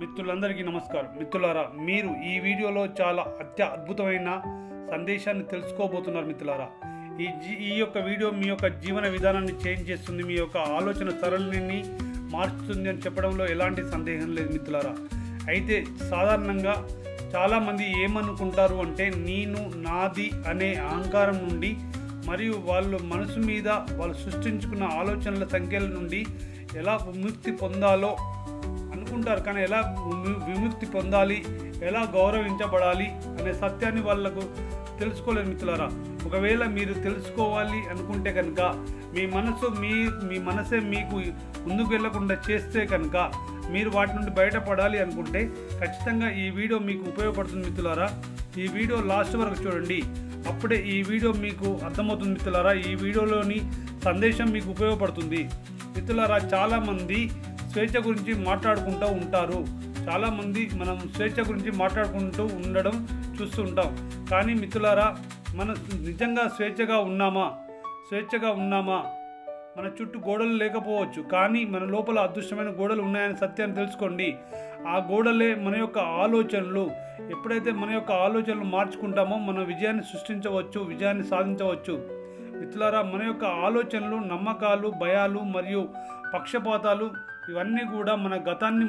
మిత్రులందరికీ నమస్కారం. మిత్రులారా, మీరు ఈ వీడియోలో చాలా అద్భుతమైన సందేశాన్ని తెలుసుకోబోతున్నారు. మిత్రులారా, ఈ యొక్క వీడియో మీ యొక్క జీవన విధానాన్ని చేంజ్ చేస్తుంది, మీ యొక్క ఆలోచన సరళిని మార్చుతుంది అని చెప్పడంలో ఎలాంటి సందేహం లేదు. మిత్రులారా, అయితే సాధారణంగా చాలామంది ఏమనుకుంటారు అంటే, నేను నాది అనే అహంకారం నుండి మరియు వాళ్ళు మనసు మీద వాళ్ళు సృష్టించుకున్న ఆలోచనల సంఖ్యల నుండి ఎలా విముక్తి పొందాలో అనుకుంటారు. కానీ ఎలా విముక్తి పొందాలి, ఎలా గౌరవించబడాలి అనే సత్యాన్ని వాళ్ళకు తెలుసుకోలేదు. మిత్రులారా, ఒకవేళ మీరు తెలుసుకోవాలి అనుకుంటే కనుక మీ మనసే మీకు ముందుకు వెళ్లకుండా చేస్తే కనుక మీరు వాటి నుండి బయటపడాలి అనుకుంటే ఖచ్చితంగా ఈ వీడియో మీకు ఉపయోగపడుతుంది. మిత్రులారా, ఈ వీడియో లాస్ట్ వరకు చూడండి, అప్పుడే ఈ వీడియో మీకు అర్థమవుతుంది. మిత్రులారా, ఈ వీడియోలోని సందేశం మీకు ఉపయోగపడుతుంది. మిత్రులారా, చాలామంది స్వేచ్ఛ గురించి మాట్లాడుకుంటూ ఉంటారు. చాలామంది మనం స్వేచ్ఛ గురించి మాట్లాడుకుంటూ ఉండడం చూస్తూ ఉంటాం. కానీ మిత్రులారా, మనం నిజంగా స్వేచ్ఛగా ఉన్నామా? మన చుట్టూ గోడలు లేకపోవచ్చు, కానీ మన లోపల అదృష్టమైన గోడలు ఉన్నాయనే సత్యాన్ని తెలుసుకోండి. ఆ గోడలే మన యొక్క ఆలోచనలు. ఎప్పుడైతే మన యొక్క ఆలోచనలు మార్చుకుంటామో మన విజయాన్ని సృష్టించవచ్చు, విజయాన్ని సాధించవచ్చు. మిత్రులారా, మన యొక్క ఆలోచనలు, నమ్మకాలు, భయాలు మరియు పక్షపాతాలు ఇవన్నీ కూడా మన గతాన్ని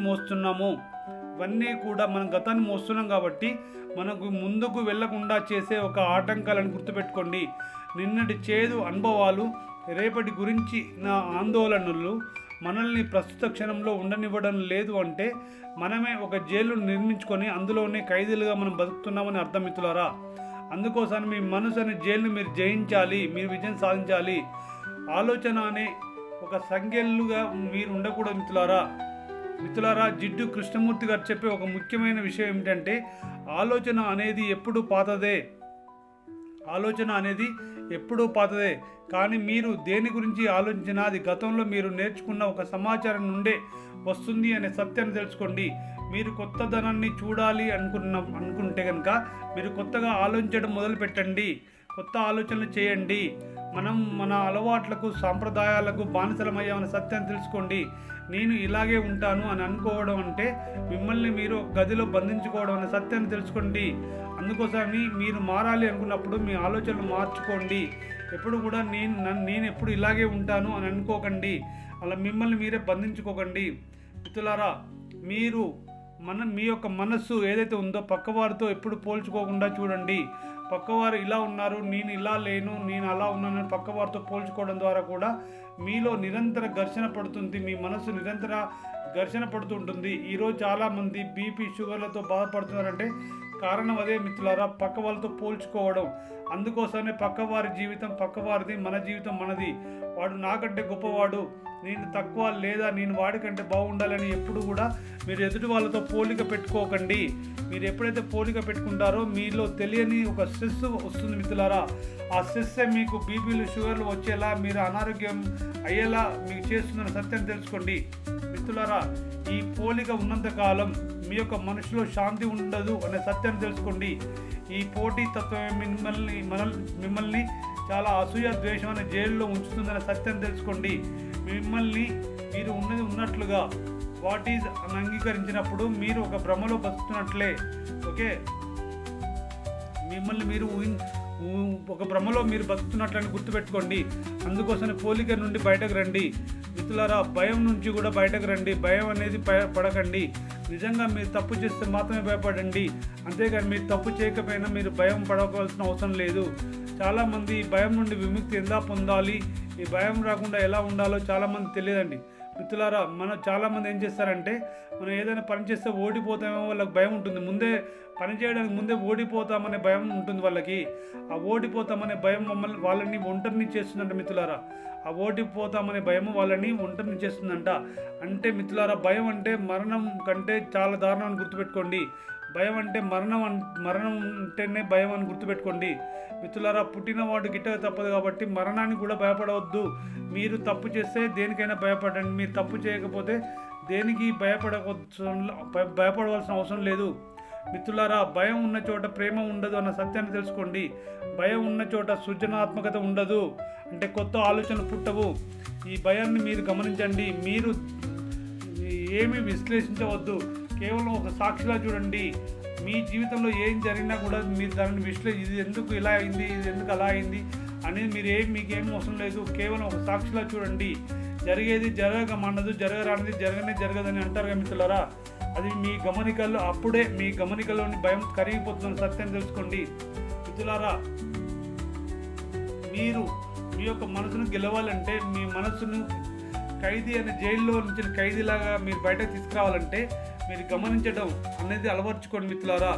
మోస్తున్నాం కాబట్టి మనకు ముందుకు వెళ్లకుండా చేసే ఒక ఆటంకాలను గుర్తుపెట్టుకోండి. నిన్నటి చేదు అనుభవాలు, రేపటి గురించి నా ఆందోళనలు మనల్ని ప్రస్తుత క్షణంలో ఉండనివ్వడం లేదు అంటే మనమే ఒక జైలు నిర్మించుకొని అందులోనే ఖైదీలుగా మనం బతుకుతున్నామని అర్థం. మిత్రులారా, అందుకోసం మీ మనసు అనే జైలుని మీరు జయించాలి, మీరు విజయం సాధించాలి. ఆలోచన అనే ఒక సంఖ్యలుగా మీరు ఉండకూడదు. మిత్రులారా, జిడ్డు కృష్ణమూర్తి గారు చెప్పే ఒక ముఖ్యమైన విషయం ఏమిటంటే, ఆలోచన అనేది ఎప్పుడూ పాతదే. కానీ మీరు దేని గురించి ఆలోచించినా అది గతంలో మీరు నేర్చుకున్న ఒక సమాచారం నుండే వస్తుంది అనే సత్యాన్ని తెలుసుకోండి. మీరు కొత్తదనాన్ని చూడాలి అనుకుంటే కనుక మీరు కొత్తగా ఆలోచించడం మొదలుపెట్టండి, కొత్త ఆలోచనలు చేయండి. మనం మన అలవాట్లకు, సాంప్రదాయాలకు బానిసలమయ్యామనే సత్యాన్ని తెలుసుకోండి. నేను ఇలాగే ఉంటాను అని అనుకోవడం అంటే మిమ్మల్ని మీరు గదిలో బంధించుకోవడం అనే సత్యాన్ని తెలుసుకోండి. అందుకోసమని మీరు మారాలి అనుకున్నప్పుడు మీ ఆలోచనలు మార్చుకోండి. ఎప్పుడు కూడా నేను ఎప్పుడు ఇలాగే ఉంటాను అని అనుకోకండి, అలా మిమ్మల్ని మీరే బంధించుకోకండి. మిత్రులారా, మీ యొక్క మనస్సు ఏదైతే ఉందో పక్కవారితో ఎప్పుడు పోల్చుకోకుండా చూడండి. పక్కవారు ఇలా ఉన్నారు, నేను ఇలా లేను, నేను అలా ఉన్నాను పక్కవారితో పోల్చుకోవడం ద్వారా కూడా మీలో నిరంతర ఘర్షణ పడుతుంది, మీ మనసు నిరంతర ఘర్షణ పడుతుంటుంది. ఈరోజు చాలామంది బీపీ, షుగర్లతో బాధపడుతున్నారంటే కారణం అదే. మిత్రులారా, పక్క వాళ్ళతో పోల్చుకోవడం. అందుకోసమే పక్కవారి జీవితం పక్కవారిది, మన జీవితం మనది. వాడు నాకంటే గొప్పవాడు, నేను తక్కువ లేదా నేను వాడికంటే బాగుండాలని ఎప్పుడు కూడా మీరు ఎదుటి వాళ్ళతో పోలిక పెట్టుకోకండి. మీరు ఎప్పుడైతే పోలిక పెట్టుకుంటారో మీలో తెలియని ఒక స్ట్రెస్ వస్తుంది. మిత్రులారా, ఆ స్ట్రెస్సే మీకు బీపీలు, షుగర్లు వచ్చేలా, మీరు అనారోగ్యం అయ్యేలా మీకు చేస్తుందని సత్యాన్ని తెలుసుకోండి. మిత్రులారా, ఈ పోలిక ఉన్నంతకాలం మీ యొక్క మనసులో శాంతి ఉండదు అనే సత్యాన్ని తెలుసుకోండి. ఈ పోటీ తత్వమే మిమ్మల్ని చాలా అసూయ, ద్వేషం అనే జైల్లో ఉంచుతుందనే సత్యాన్ని తెలుసుకోండి. మిమ్మల్ని మీరు ఉన్నది ఉన్నట్లుగా వాట్ ఈజ్ అని అంగీకరించినప్పుడు మీరు ఒక భ్రమలో బతుకుతున్నట్లే. ఓకే, మిమ్మల్ని మీరు ఒక భ్రమలో మీరు బతుకుతున్నట్లని గుర్తుపెట్టుకోండి. అందుకోసం పోలిక నుండి బయటకు రండి. మిత్రులారా, భయం నుంచి కూడా బయటకు రండి. భయం అనేది పడకండి. నిజంగా మీరు తప్పు చేస్తే మాత్రమే భయపడండి, అంతేగాని మీరు తప్పు చేయకపోయినా మీరు భయం పడవలసిన అవసరం లేదు. చాలామంది భయం నుండి విముక్తి ఎలా పొందాలి, ఈ భయం రాకుండా ఎలా ఉండాలో చాలామంది తెలియదండి. మిత్రులారా, చాలామంది ఏం చేస్తారంటే, మనం ఏదైనా పని చేస్తే ఓడిపోతామేమో వాళ్ళకి భయం ఉంటుంది. పని చేయడానికి ముందే ఓడిపోతామనే భయం ఉంటుంది వాళ్ళకి. ఆ ఓడిపోతామనే భయం వాళ్ళని ఒంటరిని చేస్తుందంట. మిత్రులారా, ఆ ఓడిపోతామనే భయం వాళ్ళని ఒంటరిని చేస్తుందంట. అంటే మిత్రులారా, భయం అంటే మరణం కంటే చాలా దారుణం అని గుర్తుపెట్టుకోండి. భయం అంటే మరణం అంటేనే భయం అని గుర్తుపెట్టుకోండి. మిత్రులారా, పుట్టినవాడు గిట్టక తప్పదు కాబట్టి మరణానికి కూడా భయపడవద్దు. మీరు తప్పు చేస్తే దేనికైనా భయపడండి, మీరు తప్పు చేయకపోతే దేనికి భయపడవలసిన అవసరం లేదు. మిత్రులారా, భయం ఉన్న చోట ప్రేమ ఉండదు అన్న సత్యాన్ని తెలుసుకోండి. భయం ఉన్న చోట సృజనాత్మకత ఉండదు, అంటే కొత్త ఆలోచనలు పుట్టవు. ఈ భయాన్ని మీరు గమనించండి. మీరు ఏమీ విశ్లేషించవద్దు, కేవలం ఒక సాక్షిలా చూడండి. మీ జీవితంలో ఏం జరిగినా కూడా మీరు దానిని ఇది ఎందుకు ఇలా అయింది, ఇది ఎందుకు అలా అయింది అనేది మీకేం అవసరం లేదు. కేవలం ఒక సాక్షిలా చూడండి. జరిగేది జరగమన్నది జరగరానిది జరగదని అంటారు మిత్రులారా. అది మీ గమనికల్లో, అప్పుడే మీ గమనికల్లోని భయం కరిగిపోతున్న సత్యం తెలుసుకోండి మిత్రులారా. మీరు మీ యొక్క మనసును గెలవాలంటే, మీ మనసును ఖైదీ అనే జైల్లో నుంచి ఖైదీలాగా మీరు బయటకు తీసుకురావాలంటే మీరు గమనించడం అనేది అలవర్చుకోండి మిత్రులారా.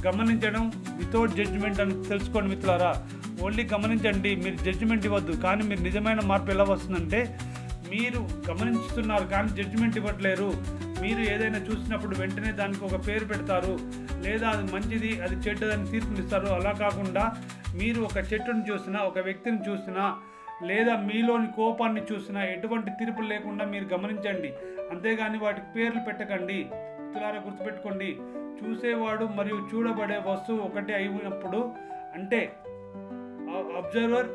గమనించడం వితౌట్ జడ్జిమెంట్ అని తెలుసుకోండి మిత్రులారా. ఓన్లీ గమనించండి, మీరు జడ్జిమెంట్ ఇవ్వద్దు. కానీ మీరు నిజమైన మార్పు ఎలా వస్తుందంటే, మీరు గమనిస్తున్నారు కానీ జడ్జిమెంట్ ఇవ్వట్లేరు. మీరు ఏదైనా చూసినప్పుడు వెంటనే దానికి ఒక పేరు పెడతారు, లేదా అది మంచిది అది చెడ్డదని తీర్పునిస్తారు. అలా కాకుండా మీరు ఒక చెట్టును చూసినా, ఒక వ్యక్తిని చూసినా, లేదా మీలోని కోపాన్ని చూసినా ఎటువంటి తీర్పులు లేకుండా మీరు గమనించండి. అంతేగాని వాటికి పేర్లు పెట్టకండి మిత్రులారా. గుర్తుపెట్టుకోండి, చూసేవాడు మరియు చూడబడే వస్తువు ఒకటే అయినప్పుడు, అంటే అబ్జర్వర్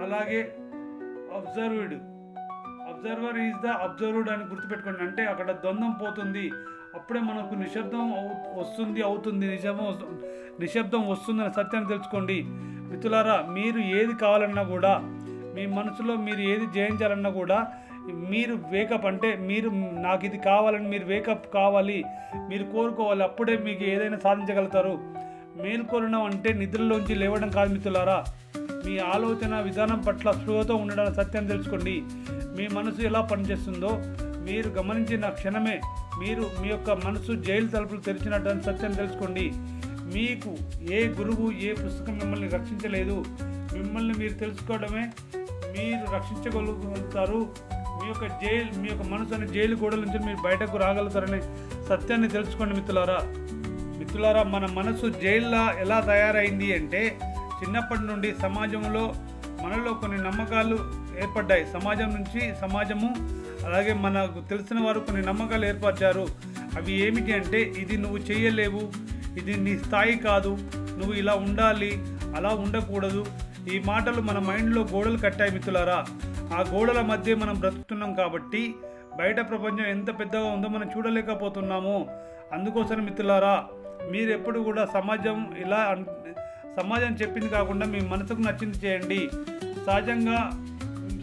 అలాగే అబ్జర్వర్ ఈజ్ ద అబ్జర్వ్డ్ అని గుర్తుపెట్టుకోండి. అంటే అక్కడ ద్వంద్వం పోతుంది. అప్పుడే మనకు నిశ్శబ్దం అవుతుంది నిశ్శబ్దం వస్తుందని సత్యాన్ని తెలుసుకోండి మిత్రులారా. మీరు ఏది కావాలన్నా కూడా, మీ మనసులో మీరు ఏది జయించాలన్నా కూడా మీరు వేకప్, అంటే మీరు నాకు ఇది కావాలని మీరు వేకప్ కావాలి, మీరు కోరుకోవాలి. అప్పుడే మీకు ఏదైనా సాధించగలుగుతారు. మేల్కొనడం అంటే నిద్రలోంచి లేవడం కాదు మిత్రులారా. మీ ఆలోచన విధానం పట్ల స్పృహతో ఉండడం సత్యం తెలుసుకోండి. మీ మనసు ఎలా పనిచేస్తుందో మీరు గమనించిన క్షణమే మీ యొక్క మనసు జైలు తలుపులు తెరిచినట్టు సత్యం తెలుసుకోండి. మీకు ఏ గురువు, ఏ పుస్తకం మిమ్మల్ని రక్షించలేదు. మిమ్మల్ని మీరు తెలుసుకోవడమే మీరు రక్షించగలుగుతారు. మీ యొక్క మనసు అనే జైలు గోడల నుంచి మీరు బయటకు రాగలుగుతారనే సత్యాన్ని తెలుసుకోండి మిత్రులారా. మన మనసు జైల్లో ఎలా తయారైంది అంటే, చిన్నప్పటి నుండి సమాజంలో మనలో కొన్ని నమ్మకాలు ఏర్పడ్డాయి. సమాజము అలాగే మనకు తెలిసిన వారు కొన్ని నమ్మకాలు ఏర్పరిచారు. అవి ఏమిటి అంటే, ఇది నువ్వు చేయలేవు, ఇది నీ స్థాయి కాదు, నువ్వు ఇలా ఉండాలి, అలా ఉండకూడదు. ఈ మాటలు మన మైండ్లో గోడలు కట్టాయి మిత్రులారా. ఆ గోడల మధ్య మనం బ్రతుకుతున్నాం కాబట్టి బయట ప్రపంచం ఎంత పెద్దగా ఉందో మనం చూడలేకపోతున్నాము. అందుకోసం మిత్రులారా, మీరు ఎప్పుడు కూడా సమాజం చెప్పింది కాకుండా మీ మనసుకు నచ్చింది చేయండి. సహజంగా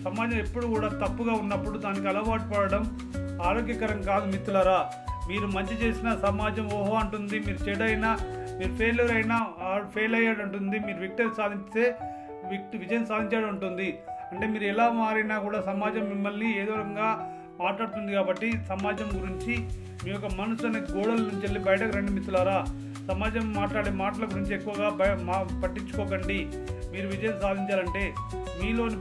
సమాజం ఎప్పుడు కూడా తప్పుగా ఉన్నప్పుడు దానికి అలవాటు పడడం ఆరోగ్యకరం కాదు మిత్రులారా. మీరు మంచి చేసినా సమాజం ఓహో అంటుంది, మీరు చెడైనా, మీరు ఫెయిల్యూర్ అయినా ఫెయిల్ అయ్యాడు అంటుంది, మీరు విజయం సాధించాడు ఉంటుంది. అంటే మీరు ఎలా మారినా కూడా సమాజం మిమ్మల్ని ఏదో రకంగా మాట్లాడుతుంది. కాబట్టి సమాజం గురించి మీ యొక్క మనసు అనే గోడల నుంచి వెళ్ళి బయటకు రండి మిత్రులారా. సమాజం మాట్లాడే మాటల గురించి ఎక్కువగా పట్టించుకోకండి. మీరు విజయం సాధించాలంటే మీలోని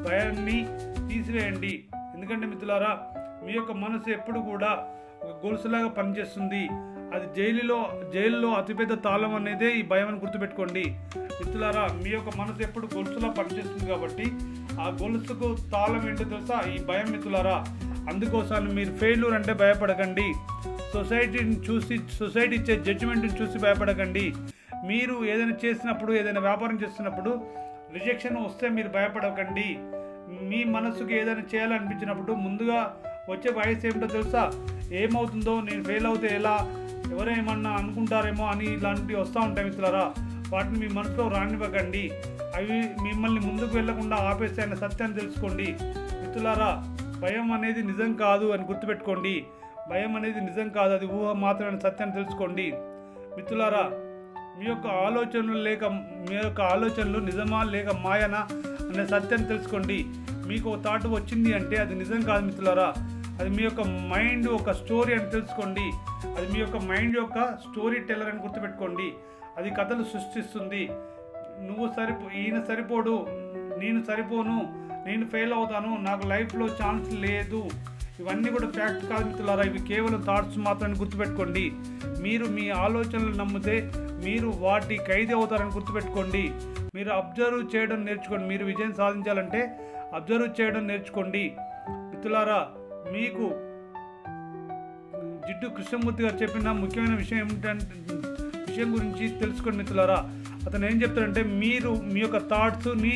భయాన్ని తీసివేయండి. ఎందుకంటే మిత్రులారా, మీ యొక్క మనసు ఎప్పుడు కూడా ఒక గొలుసులాగా పనిచేస్తుంది. అది జైలులో అతిపెద్ద తాళం అనేదే ఈ భయం అని గుర్తుపెట్టుకోండి మిత్రులారా. మీ యొక్క మనసు ఎప్పుడు గొలుసులా పనిచేస్తుంది కాబట్టి ఆ గొలుసుకు తాళం ఏంటో తెలుసా? ఈ భయం మిత్రులారా. అందుకోసం మీరు ఫెయిల్యూర్ అంటే భయపడకండి. సొసైటీ ఇచ్చే జడ్జిమెంట్ని చూసి భయపడకండి. మీరు ఏదైనా చేసినప్పుడు, ఏదైనా వ్యాపారం చేస్తున్నప్పుడు రిజెక్షన్ వస్తే మీరు భయపడకండి. మీ మనసుకు ఏదైనా చేయాలనిపించినప్పుడు ముందుగా వచ్చే వయసు ఏమిటో తెలుసా? ఏమవుతుందో, నేను ఫెయిల్ అవుతే ఎలా, ఎవరేమన్నా అనుకుంటారేమో అని ఇలాంటివి వస్తూ ఉంటాయి మిత్రులారా. వాటిని మీ మనసులో రానివ్వకండి. అవి మిమ్మల్ని ముందుకు వెళ్లకుండా ఆపేస్తే అనే సత్యాన్ని తెలుసుకోండి మిత్రులారా. భయం అనేది నిజం కాదు అని గుర్తుపెట్టుకోండి. భయం అనేది నిజం కాదు, అది ఊహ మాత్రమే సత్యాన్ని తెలుసుకోండి మిత్రులారా. మీ యొక్క ఆలోచనలు నిజమా లేక మాయనా అనే సత్యాన్ని తెలుసుకోండి. మీకు ఒక థాట్ వచ్చింది అంటే అది నిజం కాదు మిత్రులారా. అది మీ యొక్క మైండ్ ఒక స్టోరీ అని తెలుసుకోండి. అది మీ యొక్క మైండ్ యొక్క స్టోరీ టెల్లర్ అని గుర్తుపెట్టుకోండి. అది కథలు సృష్టిస్తుంది. ఈయన సరిపోడు, నేను సరిపోను, నేను ఫెయిల్ అవుతాను, నాకు లైఫ్లో ఛాన్స్ లేదు, ఇవన్నీ కూడా ఫ్యాక్ట్ కాదు మిత్రులారా. ఇవి కేవలం థాట్స్ మాత్రమే గుర్తుపెట్టుకోండి. మీరు మీ ఆలోచనలు నమ్మితే మీరు వాటి ఖైదీ అవుతారని గుర్తుపెట్టుకోండి. మీరు అబ్జర్వ్ చేయడం నేర్చుకోండి. మీరు విజయం సాధించాలంటే అబ్జర్వ్ చేయడం నేర్చుకోండి మిత్రులారా. మీకు జిడ్డు కృష్ణమూర్తి గారు చెప్పిన ముఖ్యమైన విషయం గురించి తెలుసుకోండి మిత్రులారా. అతను ఏం చెప్తాడంటే, మీరు మీ యొక్క థాట్స్ని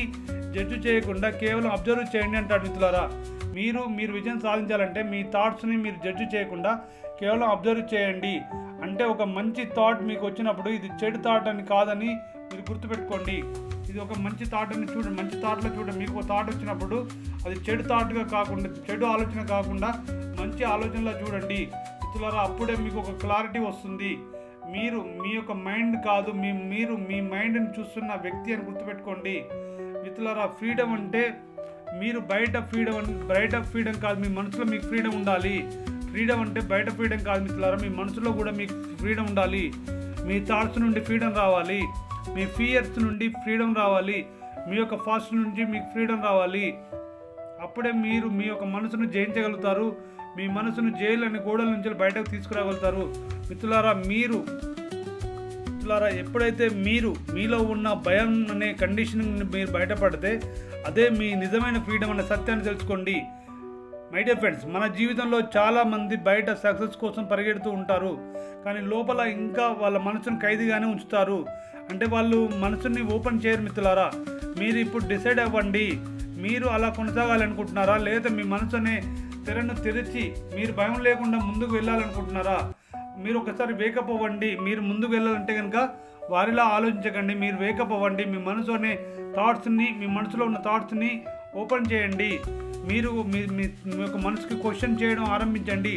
జడ్జి చేయకుండా కేవలం అబ్జర్వ్ చేయండి అంటాడు మిత్రులారా. మీరు విజయం సాధించాలంటే మీ థాట్స్ని మీరు జడ్జి చేయకుండా కేవలం అబ్జర్వ్ చేయండి. అంటే ఒక మంచి థాట్ మీకు వచ్చినప్పుడు ఇది చెడు థాట్ అని కాదని మీరు గుర్తుపెట్టుకోండి. ఇది ఒక మంచి థాట్ అని చూడండి, మంచి థాట్లో చూడండి. మీకు ఒక థాట్ వచ్చినప్పుడు అది చెడు థాట్గా కాకుండా, చెడు ఆలోచన కాకుండా మంచి ఆలోచనలా చూడండి మిత్రులారా. అప్పుడే మీకు ఒక క్లారిటీ వస్తుంది. మీరు మీ యొక్క మైండ్ కాదు, మీరు మీ మైండ్ని చూస్తున్న వ్యక్తి అని గుర్తుపెట్టుకోండి మిత్రులారా. ఫ్రీడమ్ అంటే మీరు బయట ఫ్రీడమ్ కాదు, మీ మనసులో మీకు ఫ్రీడమ్ ఉండాలి. ఫ్రీడమ్ అంటే బయట ఫ్రీడమ్ కాదు మిత్రులారా, మీ మనసులో కూడా మీకు ఫ్రీడమ్ ఉండాలి. మీ థాట్స్ నుండి ఫ్రీడమ్ రావాలి, మీ ఫియర్స్ నుండి ఫ్రీడమ్ రావాలి, మీ యొక్క ఫాస్ట్ నుంచి మీకు ఫ్రీడమ్ రావాలి. అప్పుడే మీరు మీ యొక్క మనసును జయించగలుగుతారు. మీ మనసును జైలు అనే గోడల నుంచి బయటకు తీసుకురాగలుగుతారు మిత్రులారా. ఎప్పుడైతే మీలో ఉన్న భయం అనే కండిషన్ మీరు బయటపడితే అదే మీ నిజమైన ఫ్రీడమ్ అనే సత్యాన్ని తెలుసుకోండి. మై డియర్ ఫ్రెండ్స్, మన జీవితంలో చాలామంది బయట సక్సెస్ కోసం పరిగెడుతూ ఉంటారు, కానీ లోపల ఇంకా వాళ్ళ మనసును ఖైదీగానే ఉంచుతారు. అంటే వాళ్ళు మనసుని ఓపెన్ చేయరు మిత్రులారా. మీరు ఇప్పుడు డిసైడ్ అవ్వండి, మీరు అలా కొనసాగాలనుకుంటున్నారా, లేదా మీ మనసు అనే తెరను తెరిచి మీరు భయం లేకుండా ముందుకు వెళ్ళాలనుకుంటున్నారా? మీరు ఒకసారి వేకప్ అవ్వండి. మీరు ముందుకు వెళ్ళాలంటే కనుక వారిలా ఆలోచించకండి, మీరు వేకప్ అవ్వండి. మీ మనసు అనే థాట్స్ని, మీ మనసులో ఉన్న థాట్స్ని ఓపెన్ చేయండి. మీరు మీ యొక్క మనసుకి క్వశ్చన్ చేయడం ఆరంభించండి.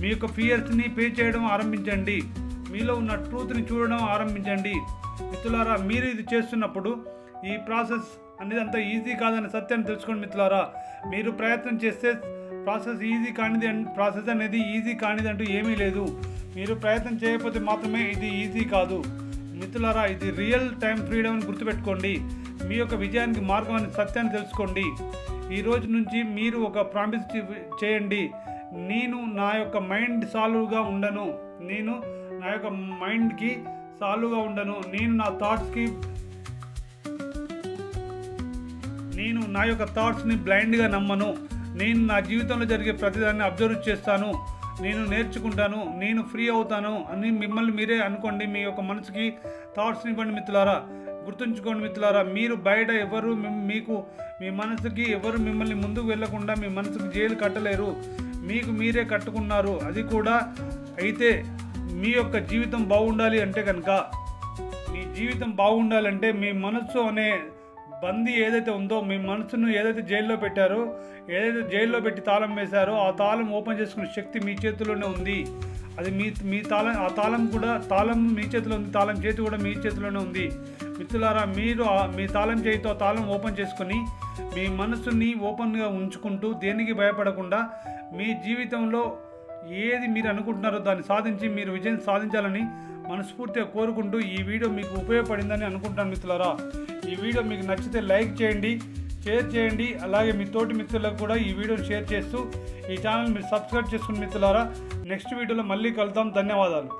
మీ యొక్క ఫియర్స్ని పే చేయడం ఆరంభించండి. మీలో ఉన్న ట్రూత్ని చూడడం ఆరంభించండి మిత్రులారా. మీరు ఇది చేస్తున్నప్పుడు ఈ ప్రాసెస్ అనేది అంత ఈజీ కాదనే సత్యాన్ని తెలుసుకోండి మిత్రులారా. మీరు ప్రయత్నం చేస్తే ప్రాసెస్ అనేది ఈజీ కానిది అంటూ ఏమీ లేదు. మీరు ప్రయత్నం చేయకపోతే మాత్రమే ఇది ఈజీ కాదు మిత్రులారా. ఇది రియల్ టైం ఫ్రీడమ్ అని గుర్తుపెట్టుకోండి. మీ యొక్క విజయానికి మార్గం అనే సత్యాన్ని తెలుసుకోండి. ఈ రోజు నుంచి మీరు ఒక ప్రామిస్ చేయండి, నేను నా యొక్క మైండ్ సాల్వ్గా ఉండను, నేను నా యొక్క మైండ్కి సాల్వ్గా ఉండను, నేను నా యొక్క థాట్స్ని బ్లైండ్గా నమ్మను, నేను నా జీవితంలో జరిగే ప్రతిదాన్ని అబ్జర్వ్ చేస్తాను, నేను నేర్చుకుంటాను, నేను ఫ్రీ అవుతాను అని మిమ్మల్ని మీరే అనుకోండి. మీ యొక్క మనసుకి థాట్స్ని ఇవ్వండి మిత్రులారా. గుర్తుంచుకోండి మిత్రులారా, మీరు బయట మీ మనసుకి ఎవరు మిమ్మల్ని ముందుకు వెళ్లకుండా మీ మనసుకి జైలు కట్టలేరు, మీకు మీరే కట్టుకున్నారు. అది కూడా అయితే మీ యొక్క జీవితం బాగుండాలి అంటే కనుక, మీ జీవితం బాగుండాలంటే మీ మనస్సు అనే బందీ ఏదైతే ఉందో, మీ మనసును ఏదైతే జైల్లో పెట్టారో, ఏదైతే జైల్లో పెట్టి తాళం వేశారో ఆ తాళం ఓపెన్ చేసుకునే శక్తి మీ చేతిలోనే ఉంది. అది మీ తాళం, ఆ తాళం మీ చేతిలో ఉంది, తాళం చేతి కూడా మీ చేతిలోనే ఉంది మిత్రులారా. మీరు మీ తాళం చేతితో తాళం ఓపెన్ చేసుకుని మీ మనసుని ఓపెన్గా ఉంచుకుంటూ దేనికి భయపడకుండా మీ జీవితంలో ఏది మీరు అనుకుంటున్నారో దాన్ని సాధించి మీరు విజయం సాధించాలని మనస్ఫూర్తిగా కోరుకుంటూ ఈ వీడియో మీకు ఉపయోగపడిందని అనుకుంటాను మిత్రులారా. ఈ వీడియో మీకు నచ్చితే లైక్ చేయండి, షేర్ చేయండి. అలాగే మీ తోటి మిత్రులకు కూడా ఈ వీడియోని షేర్ చేస్తూ ఈ ఛానల్ మీరు సబ్స్క్రైబ్ చేసుకుని మిత్రులారా. నెక్స్ట్ వీడియోలో మళ్ళీ కలుద్దాం. ధన్యవాదాలు.